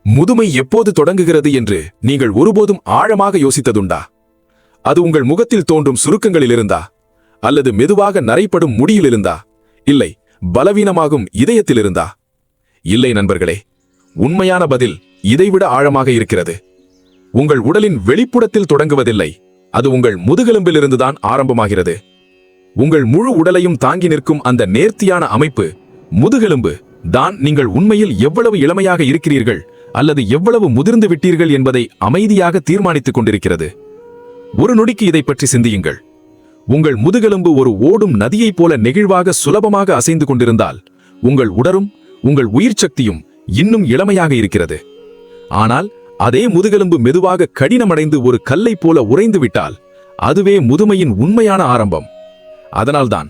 முதுமை எப்போது தொடங்குகிறது என்று நீங்கள் ஒருபோதும் ஆழமாக யோசித்ததுண்டா? அது உங்கள் முகத்தில் தோன்றும் சுருக்கங்களிலிருந்தா, அல்லது மெதுவாக நரைப்படும் முடியிலிருந்தா, இல்லை பலவீனமாகும் இதயத்திலிருந்தா? இல்லை நண்பர்களே, உண்மையான பதில் இதைவிட ஆழமாக இருக்கிறது. உங்கள் உடலின் வெளிப்புறத்தில் தொடங்குவதில்லை, அது உங்கள் முதுகெலும்பிலிருந்துதான் ஆரம்பமாகிறது. உங்கள் முழு உடலையும் தாங்கி நிற்கும் அந்த நேர்த்தியான அமைப்பு, முதுகெலும்பு தான் நீங்கள் உண்மையில் எவ்வளவு இளமையாக இருக்கிறீர்கள் அல்லது எவ்வளவு முதிர்ந்து விட்டீர்கள் என்பதை அமைதியாக தீர்மானித்துக் கொண்டிருக்கிறது. ஒரு நொடிக்கு இதை பற்றி சிந்தியுங்கள். உங்கள் முதுகெலும்பு ஒரு ஓடும் நதியைப் போல நெகிழ்வாக சுலபமாக அசைந்து கொண்டிருந்தால், உங்கள் உடலும் உங்கள் உயிர் சக்தியும் இன்னும் இளமையாக இருக்கிறது. ஆனால் அதே முதுகெலும்பு மெதுவாக கடினமடைந்து ஒரு கல்லை போல உறைந்து விட்டால், அதுவே முதுமையின் உண்மையான ஆரம்பம். அதனால்தான்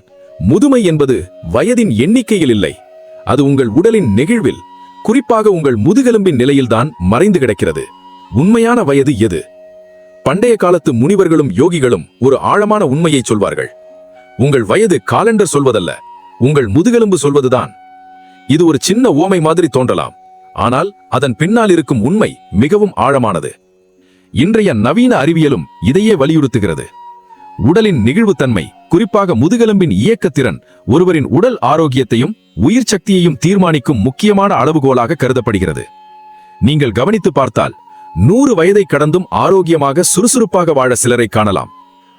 முதுமை என்பது வயதின் எண்ணிக்கையில் இல்லை, அது உங்கள் உடலின் நெகிழ்வில், குறிப்பாக உங்கள் முதுகெலும்பின் நிலையில்தான் மறைந்து கிடக்கிறது. உண்மையான வயது எது? பண்டைய காலத்து முனிவர்களும் யோகிகளும் ஒரு ஆழமான உண்மையை சொல்வார்கள். உங்கள் வயது காலண்டர் சொல்வதல்ல, உங்கள் முதுகெலும்பு சொல்வதுதான். இது ஒரு சின்ன ஓமை மாதிரி தோன்றலாம், ஆனால் அதன் பின்னால் இருக்கும் உண்மை மிகவும் ஆழமானது. இன்றைய நவீன அறிவியலும் இதையே வலியுறுத்துகிறது. உடலின் நெகிழ்வுத்தன்மை, குறிப்பாக முதுகெலும்பின் இயக்கத்திறன், ஒருவரின் உடல் ஆரோக்கியத்தையும் உயிர் சக்தியையும் தீர்மானிக்கும் முக்கியமான அளவுகோலாக கருதப்படுகிறது. நீங்கள் கவனித்து பார்த்தால் 100 வயதை கடந்தும் ஆரோக்கியமாக சுறுசுறுப்பாக வாழ சிலரை காணலாம்.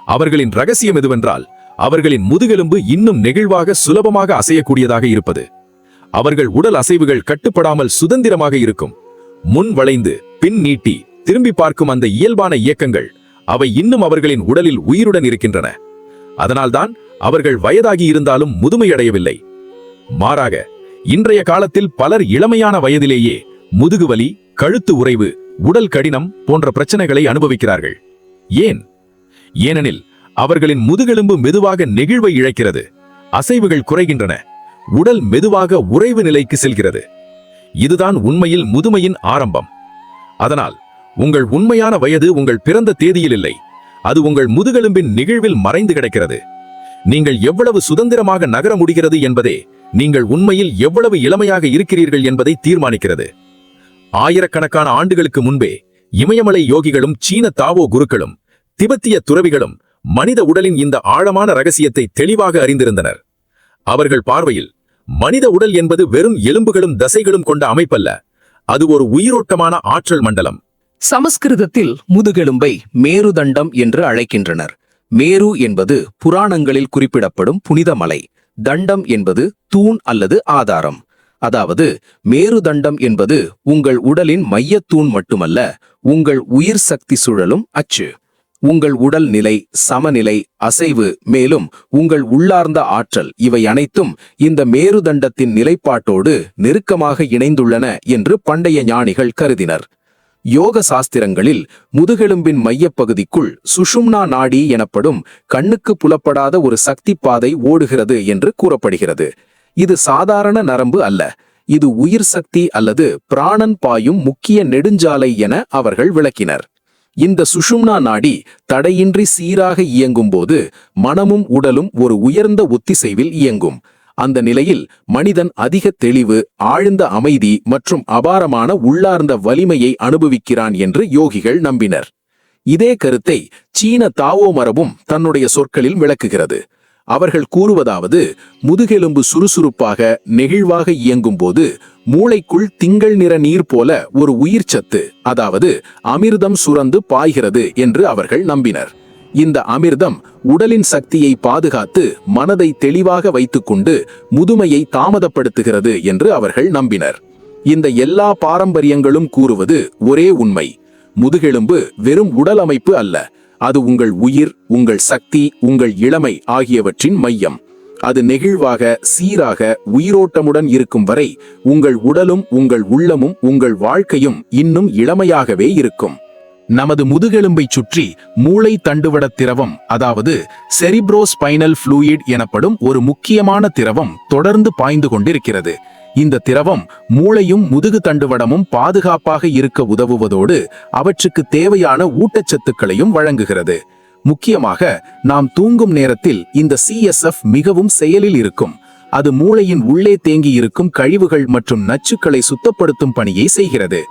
அவர்களின் ரகசியம் எதுவென்றால், அவர்களின் முதுகெலும்பு இன்னும் நெகிழ்வாக சுலபமாக அசையக்கூடியதாக இருப்பது. அவர்கள் உடல் அசைவுகள் கட்டுப்படாமல் சுதந்திரமாக இருக்கும். முன் வளைந்து பின் நீட்டி திரும்பி பார்க்கும் அந்த இயல்பான இயக்கங்கள், அவை இன்னும் அவர்களின் உடலில் உயிருடன் இருக்கின்றன. அதனால்தான் அவர்கள் வயதாகி இருந்தாலும் முதுமையடையவில்லை. மாறாக, இன்றைய காலத்தில் பலர் இளமையான வயதிலேயே முதுகுவலி, கழுத்து உறைவு, உடல் கடினம் போன்ற பிரச்சனைகளை அனுபவிக்கிறார்கள். ஏன்? ஏனெனில் அவர்களின் முதுகெலும்பு மெதுவாக நெகிழ்வை இழக்கிறது, அசைவுகள் குறைகின்றன, உடல் மெதுவாக உறைவு நிலைக்கு செல்கிறது. இதுதான் உண்மையில் முதுமையின் ஆரம்பம். அதனால் உங்கள் உண்மையான வயது உங்கள் பிறந்த தேதியில் இல்லை, அது உங்கள் முதுகெலும்பின் நெகிழ்வில் மறைந்து கிடக்கிறது. நீங்கள் எவ்வளவு சுதந்திரமாக நகர முடிகிறது என்பதே நீங்கள் உண்மையில் எவ்வளவு இளமையாக இருக்கிறீர்கள் என்பதை தீர்மானிக்கிறது. ஆயிரக்கணக்கான ஆண்டுகளுக்கு முன்பே இமயமலை யோகிகளும் சீன தாவோ குருக்களும் திபெத்திய துறவிகளும் மனித உடலின் இந்த ஆழமான ரகசியத்தை தெளிவாக அறிந்திருந்தனர். அவர்கள் பார்வையில் மனித உடல் என்பது வெறும் எலும்புகளும் தசைகளும் கொண்ட அமைப்பல்ல, அது ஒரு உயிரோட்டமான ஆற்றல் மண்டலம். சமஸ்கிருதத்தில் முதுகெலும்பை மேருதண்டம் என்று அழைக்கின்றனர். மேரு என்பது புராணங்களில் குறிப்பிடப்படும் புனித மலை, தண்டம் என்பது தூண் அல்லது ஆதாரம். அதாவது மேருதண்டம் என்பது உங்கள் உடலின் மையத்தூண் மட்டுமல்ல, உங்கள் உயிர் சக்தி சுழலும் அச்சு. உங்கள் உடல் நிலை, சமநிலை, அசைவு, மேலும் உங்கள் உள்ளார்ந்த ஆற்றல், இவை அனைத்தும் இந்த மேருதண்டத்தின் நிலைப்பாட்டோடு நெருக்கமாக இணைந்துள்ளன என்று பண்டைய ஞானிகள் கருதினர். யோக சாஸ்திரங்களில் முதுகெலும்பின் மையப்பகுதிக்குள் சுஷும்னா நாடி எனப்படும் கண்ணுக்கு புலப்படாத ஒரு சக்தி பாதை ஓடுகிறது என்று கூறப்படுகிறது. இது சாதாரண நரம்பு அல்ல, இது உயிர் சக்தி அல்லது பிராணன் பாயும் முக்கிய நெடுஞ்சாலை என அவர்கள் விளக்கினர். இந்த சுஷும்னா நாடி தடையின்றி சீராக இயங்கும் போது மனமும் உடலும் ஒரு உயர்ந்த ஒத்திசைவில் இயங்கும். அந்த நிலையில் மனிதன் அதிக தெளிவு, ஆழ்ந்த அமைதி மற்றும் அபாரமான உள்ளார்ந்த வலிமையை அனுபவிக்கிறான் என்று யோகிகள் நம்பினர். இதே கருத்தை சீன தாவோ மரபும் தன்னுடைய சொற்களில் விளக்குகிறது. அவர்கள் கூறுவதாவது, முதுகெலும்பு சுறுசுறுப்பாக நெகிழ்வாக இயங்கும் போது மூளைக்குள் திங்கள் நிற நீர் போல ஒரு உயிர்ச்சத்து, அதாவது அமிர்தம் சுரந்து பாய்கிறது என்று அவர்கள் நம்பினர். இந்த அமிர்தம் உடலின் சக்தியை பாதுகாத்து மனதை தெளிவாக வைத்துக்கொண்டு முதுமையை தாமதப்படுத்துகிறது என்று அவர்கள் நம்பினர். இந்த எல்லா பாரம்பரியங்களும் கூறுவது ஒரே உண்மை: முதுகெலும்பு வெறும் உடல் அமைப்பு அல்ல, அது உங்கள் உயிர், உங்கள் சக்தி, உங்கள் இளமை ஆகியவற்றின் மையம். அது நெகிழ்வாக, சீராக, உயிரோட்டமுடன் இருக்கும் வரை உங்கள் உடலும் உங்கள் உள்ளமும் உங்கள் வாழ்க்கையும் இன்னும் இளமையாகவே இருக்கும். நமது முதுகெலும்பை சுற்றி மூளை தண்டுவட திரவம், அதாவது செரிப்ரோஸ்பைனல் ஃப்ளூயிட் எனப்படும் ஒரு முக்கியமான திரவம் தொடர்ந்து பாய்ந்து கொண்டிருக்கிறது. இந்த திரவம் மூளையும் முதுகு தண்டுவடமும் பாதுகாப்பாக இருக்க உதவுவதோடு அவற்றுக்கு தேவையான ஊட்டச்சத்துக்களையும் வழங்குகிறது. முக்கியமாக நாம் தூங்கும் நேரத்தில் இந்த CSF மிகவும் செயலில் இருக்கும். அது மூளையின் உள்ளே தேங்கி இருக்கும் கழிவுகள் மற்றும் நச்சுக்களை சுத்தப்படுத்தும் பணியை செய்கிறது.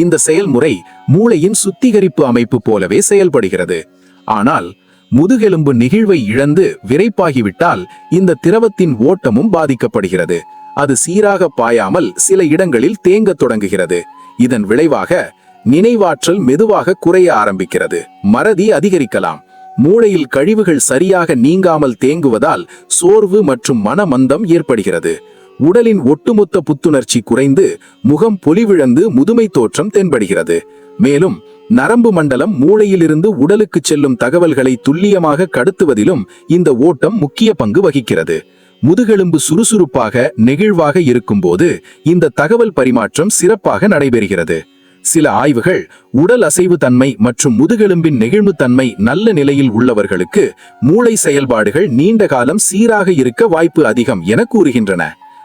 இந்த செயல்முறை மூளையின் சுத்திகரிப்பு அமைப்பு போலவே செயல்படுகிறது. ஆனால் முதுகெலும்பு நெகிழ்வை இழந்து விரைப்பாகிவிட்டால் இந்த திரவத்தின் ஓட்டமும் பாதிக்கப்படுகிறது. அது சீராக பாயாமல் சில இடங்களில் தேங்கத் தொடங்குகிறது. இதன் விளைவாக நினைவாற்றல் மெதுவாக குறைய ஆரம்பிக்கிறது. மறதி அதிகரிக்கலாம். மூளையில் கழிவுகள் சரியாக நீங்காமல் தேங்குவதால் சோர்வு மற்றும் மனமந்தம் ஏற்படுகிறது. உடலின் ஒட்டுமொத்த புத்துணர்ச்சி குறைந்து முகம் பொலிவிழந்து முதுமை தோற்றம் தென்படுகிறது. மேலும் நரம்பு மண்டலம் மூளையிலிருந்து உடலுக்கு செல்லும் தகவல்களை துல்லியமாக கடத்துவதிலும் இந்த ஓட்டம் முக்கிய பங்கு வகிக்கிறது. முதுகெலும்பு சுறுசுறுப்பாக நெகிழ்வாக இருக்கும்போது இந்த தகவல் பரிமாற்றம் சிறப்பாக நடைபெறுகிறது. சில ஆய்வுகள் உடல் அசைவு தன்மை மற்றும் முதுகெலும்பின் நெகிழ்வு தன்மை நல்ல நிலையில் உள்ளவர்களுக்கு மூளை செயல்பாடுகள் நீண்ட காலம் சீராக இருக்க வாய்ப்பு அதிகம் என கூறுகின்றன.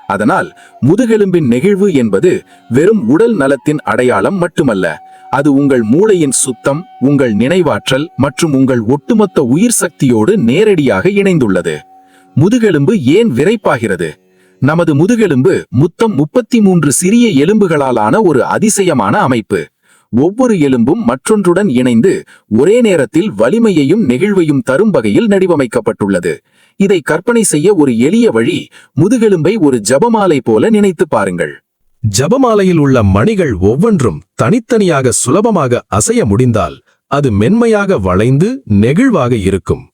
அதனால் முதுகெலும்பின் நெகிழ்வு என்பது வெறும் உடல் நலத்தின் அடையாளம் மட்டுமல்ல, அது உங்கள் மூளையின் சுத்தம், உங்கள் நினைவாற்றல் மற்றும் உங்கள் ஒட்டுமொத்த உயிர் சக்தியோடு நேரடியாக இணைந்துள்ளது. முதுகெலும்பு ஏன் விரைப்பாகிறது? நமது முதுகெலும்பு மொத்தம் 33 சிறிய எலும்புகளாலான ஒரு அதிசயமான அமைப்பு. ஒவ்வொரு எலும்பும் மற்றொன்றுடன் இணைந்து ஒரே நேரத்தில் வலிமையையும் நெகிழ்வையும் தரும் வகையில் வடிவமைக்கப்பட்டுள்ளது. இதை கற்பனை செய்ய ஒரு எளிய வழி, முதுகெலும்பை ஒரு ஜபமாலை போல நினைத்து பாருங்கள். ஜபமாலையில் உள்ள மணிகள் ஒவ்வொன்றும் தனித்தனியாக சுலபமாக அசைய முடிந்தால் அது மென்மையாக வளைந்து நெகிழ்வாக இருக்கும்.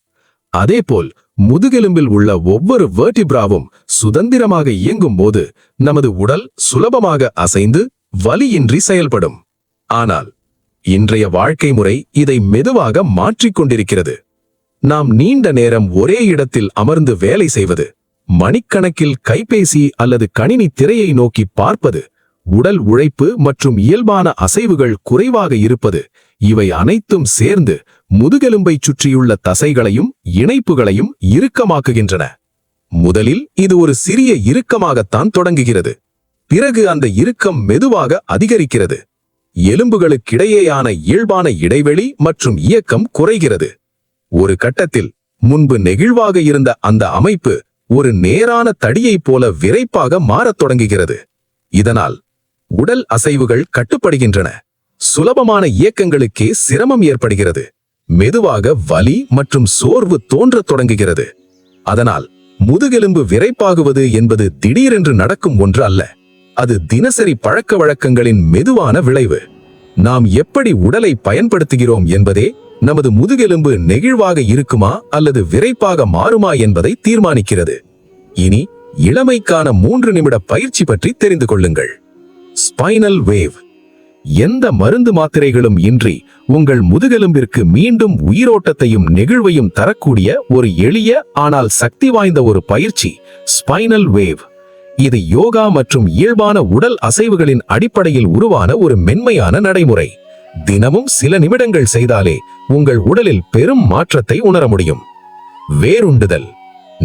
அதேபோல் முதுகெலும்பில் உள்ள ஒவ்வொரு வெர்டிப்ராவும் சுதந்திரமாக இயங்கும் போது நமது உடல் சுலபமாக அசைந்து வலியின்றி செயல்படும். ஆனால் இன்றைய வாழ்க்கை முறை இதை மெதுவாக மாற்றிக்கொண்டிருக்கிறது. நாம் நீண்ட நேரம் ஒரே இடத்தில் அமர்ந்து வேலை செய்வது, மணிக்கணக்கில் கைபேசி அல்லது கணினி திரையை நோக்கி பார்ப்பது, உடல் உழைப்பு மற்றும் இயல்பான அசைவுகள் குறைவாக இருப்பது, இவை அனைத்தும் சேர்ந்து முதுகெலும்பை சுற்றியுள்ள தசைகளையும் இணைப்புகளையும் இறுக்கமாக்குகின்றன. முதலில் இது ஒரு சிறிய இறுக்கமாகத்தான் தொடங்குகிறது. பிறகு அந்த இறுக்கம் மெதுவாக அதிகரிக்கிறது. எலும்புகளுக்கிடையேயான இயல்பான இடைவெளி மற்றும் இயக்கம் குறைகிறது. ஒரு கட்டத்தில் முன்பு நெகிழ்வாக இருந்த அந்த அமைப்பு ஒரு நேரான தடியைப் போல விரைப்பாக மாறத் தொடங்குகிறது. இதனால் உடல் அசைவுகள் கட்டுப்படுகின்றன. சுலபமான இயக்கங்களுக்கே சிரமம் ஏற்படுகிறது. மெதுவாக வலி மற்றும் சோர்வு தோன்றத் தொடங்குகிறது. அதனால் முதுகெலும்பு விரைப்பாகுவது என்பது திடீரென்று நடக்கும் ஒன்று அல்ல. அது தினசரி பழக்க வழக்கங்களின் மெதுவான விளைவு. நாம் எப்படி உடலை பயன்படுத்துகிறோம் என்பதே நமது முதுகெலும்பு நெகிழ்வாக இருக்குமா அல்லது விரைப்பாக மாறுமா என்பதை தீர்மானிக்கிறது. இனி இளமைக்கான 3 நிமிட பயிற்சி பற்றி தெரிந்து கொள்ளுங்கள். Spinal wave. எந்த மருந்து மாத்திரைகளும் இன்றி உங்கள் முதுகெலும்பிற்கு மீண்டும் உயிரோட்டத்தையும் நெகிழ்வையும் தரக்கூடிய ஒரு எளிய ஆனால் சக்தி வாய்ந்த ஒரு பயிற்சி ஸ்பைனல் வேவ். இது யோகா மற்றும் இயல்பான உடல் அசைவுகளின் அடிப்படையில் உருவான ஒரு மென்மையான நடைமுறை. தினமும் சில நிமிடங்கள் செய்தாலே உங்கள் உடலில் பெரும் மாற்றத்தை உணர முடியும். வேருண்டுதல்.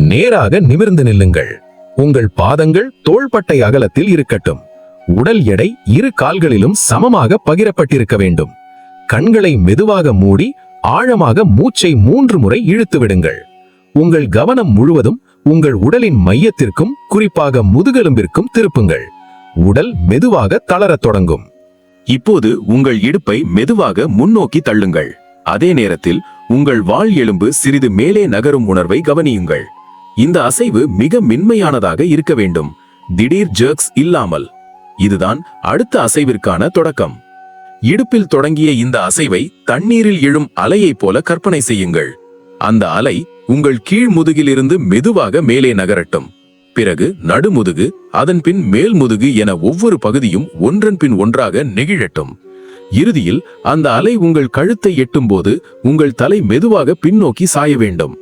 நேராக நிமிர்ந்து நில்லுங்கள். உங்கள் பாதங்கள் தோள்பட்டை அகலத்தில் இருக்கட்டும். உடல் எடை இரு கால்களிலும் சமமாக பகிரப்பட்டிருக்க வேண்டும். கண்களை மெதுவாக மூடி ஆழமாக மூச்சை 3 முறை இழுத்து விடுங்கள். உங்கள் கவனம் முழுவதும் உங்கள் உடலின் மையத்திற்கும் குறிப்பாக முதுகெலும்பிற்கும் திருப்புங்கள். உடல் மெதுவாக தளரத் தொடங்கும். இப்போது உங்கள் இடுப்பை மெதுவாக முன்னோக்கி தள்ளுங்கள். அதே நேரத்தில் உங்கள் வால் எலும்பு சிறிது மேலே நகரும் உணர்வை கவனியுங்கள். இந்த அசைவு மிக மென்மையானதாக இருக்க வேண்டும், திடீர் ஜெர்க்ஸ் இல்லாமல். இதுதான் அடுத்த அசைவிற்கான தொடக்கம். இடுப்பில் தொடங்கிய இந்த அசைவை தண்ணீரில் எழும் அலையைப் போல கற்பனை செய்யுங்கள். அந்த அலை உங்கள் கீழ் முதுகிலிருந்து மெதுவாக மேலே நகரட்டும். பிறகு நடுமுதுகு, அதன் பின் மேல் முதுகு என ஒவ்வொரு பகுதியும் ஒன்றன் பின் ஒன்றாக நெகிழட்டும். இறுதியில் அந்த அலை உங்கள் கழுத்தை எட்டும் போது உங்கள் தலை மெதுவாக பின்னோக்கி சாய வேண்டும்.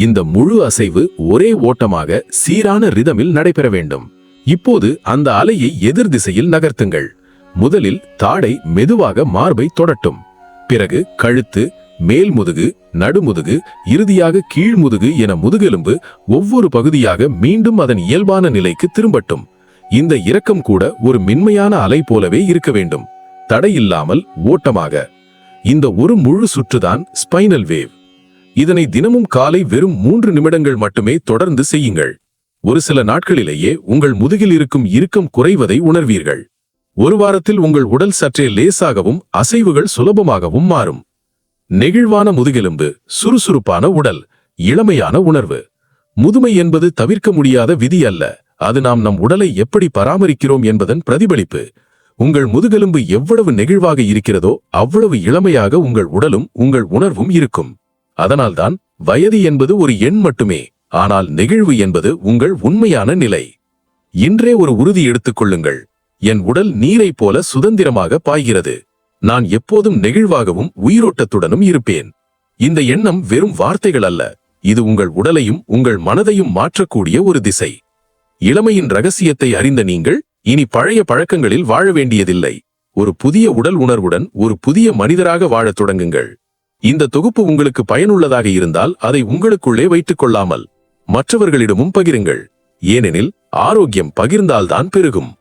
இந்த முழு அசைவு ஒரே ஓட்டமாக சீரான ரிதமில் நடைபெற வேண்டும். இப்போது அந்த அலையை எதிர் திசையில் நகர்த்துங்கள். முதலில் தாடை மெதுவாக மார்பை தொடட்டும். பிறகு கழுத்து, மேல் முதுகு, நடுமுதுகு, இறுதியாக கீழ்முதுகு என முதுகெலும்பு ஒவ்வொரு பகுதியாக மீண்டும் அதன் இயல்பான நிலைக்கு திரும்பட்டும். இந்த இறக்கம் கூட ஒரு மென்மையான அலை போலவே இருக்க வேண்டும், தடையில்லாமல் ஓட்டமாக. இந்த ஒரு முழு சுற்றுதான் ஸ்பைனல் வேவ். இதனை தினமும் காலை வெறும் 3 நிமிடங்கள் மட்டுமே தொடர்ந்து செய்யுங்கள். ஒரு சில நாட்களிலேயே உங்கள் முதுகில் இருக்கும் இறுக்கம் குறைவதை உணர்வீர்கள். ஒரு வாரத்தில் உங்கள் உடல் சற்றே லேசாகவும் அசைவுகள் சுலபமாகவும் மாறும். நெகிழ்வான முதுகெலும்பு, சுறுசுறுப்பான உடல், இளமையான உணர்வு. முதுமை என்பது தவிர்க்க முடியாத விதி அல்ல, அது நாம் நம் உடலை எப்படி பராமரிக்கிறோம் என்பதன் பிரதிபலிப்பு. உங்கள் முதுகெலும்பு எவ்வளவு நெகிழ்வாக இருக்கிறதோ அவ்வளவு இளமையாக உங்கள் உடலும் உங்கள் உணர்வும் இருக்கும். அதனால்தான் வயது என்பது ஒரு எண் மட்டுமே, ஆனால் நெகிழ்வு என்பது உங்கள் உண்மையான நிலை. இன்றே ஒரு உறுதி எடுத்துக் கொள்ளுங்கள். என் உடல் நீரைப் போல சுதந்திரமாக பாய்கிறது. நான் எப்போதும் நெகிழ்வாகவும் உயிரோட்டத்துடனும் இருப்பேன். இந்த எண்ணம் வெறும் வார்த்தைகள் அல்ல, இது உங்கள் உடலையும் உங்கள் மனதையும் மாற்றக்கூடிய ஒரு திசை. இளமையின் ரகசியத்தை அறிந்த நீங்கள் இனி பழைய பழக்கங்களில் வாழ வேண்டியதில்லை. ஒரு புதிய உடல் உணர்வுடன் ஒரு புதிய மனிதராக வாழத் தொடங்குங்கள். இந்த தொகுப்பு உங்களுக்கு பயனுள்ளதாக இருந்தால் அதை உங்களுக்குள்ளே வைத்துக் கொள்ளாமல் மற்றவர்களிடமும் பகிருங்கள். ஏனெனில் ஆரோக்கியம் பகிர்ந்தால்தான் பெருகும்.